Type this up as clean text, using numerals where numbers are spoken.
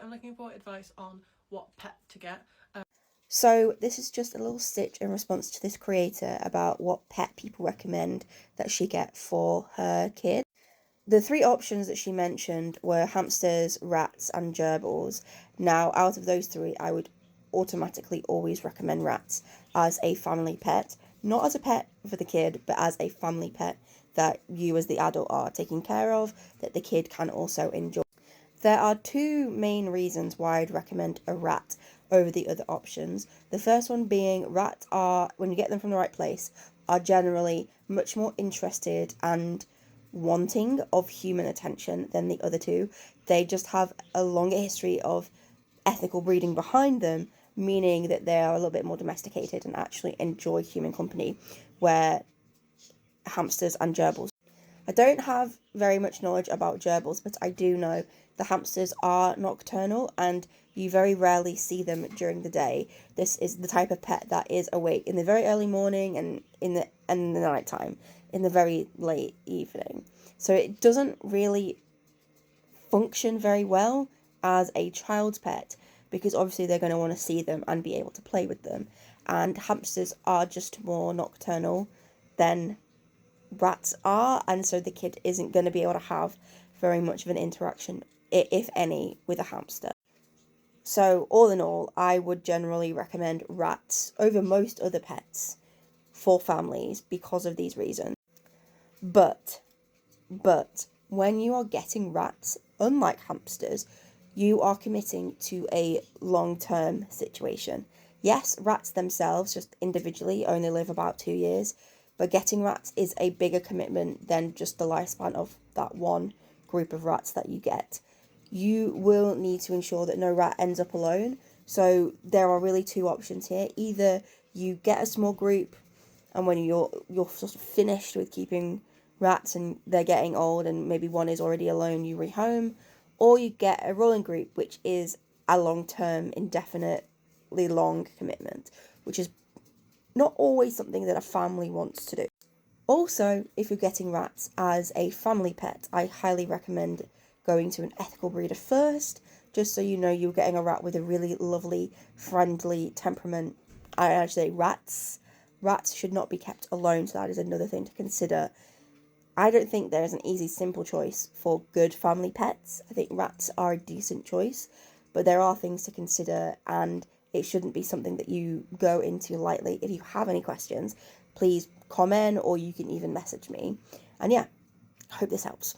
I'm looking for advice on what pet to get. So this is just a little stitch in response to this creator about what pet people recommend that she get for her kid. The three options that she mentioned were hamsters, rats, and gerbils. Now, out of those three, I would automatically always recommend rats as a family pet. Not as a pet for the kid, but as a family pet that you as the adult are taking care of, that the kid can also enjoy. There are two main reasons why I'd recommend a rat over the other options. The first one being rats are, when you get them from the right place, are generally much more interested and wanting of human attention than the other two. They just have a longer history of ethical breeding behind them, meaning that they are a little bit more domesticated and actually enjoy human company, where hamsters and gerbils. I don't have very much knowledge about gerbils, but I do know the hamsters are nocturnal and you very rarely see them during the day. This is the type of pet that is awake in the very early morning and in the night time, in the very late evening. So it doesn't really function very well as a child's pet because obviously they're going to want to see them and be able to play with them. And hamsters are just more nocturnal than rats are, and so the kid isn't going to be able to have very much of an interaction, if any, with a hamster. So, all in all, I would generally recommend rats over most other pets for families because of these reasons. But, when you are getting rats, unlike hamsters, you are committing to a long-term situation. Yes, rats themselves, just individually, only live about 2 years, but getting rats is a bigger commitment than just the lifespan of that one group of rats that you get. You will need to ensure that no rat ends up alone. So there are really two options here. Either you get a small group, and when you're sort of finished with keeping rats and they're getting old and maybe one is already alone, you rehome, or you get a rolling group, which is a long-term, indefinitely long commitment, which is not always something that a family wants to do. Also, if you're getting rats as a family pet, I highly recommend going to an ethical breeder first, just so you know you're getting a rat with a really lovely, friendly temperament. I actually say rats should not be kept alone, so that is another thing to consider. I don't think there is an easy, simple choice for good family pets. I think rats are a decent choice, but there are things to consider, and it shouldn't be something that you go into lightly. If you have any questions, please comment or you can even message me. And yeah, I hope this helps.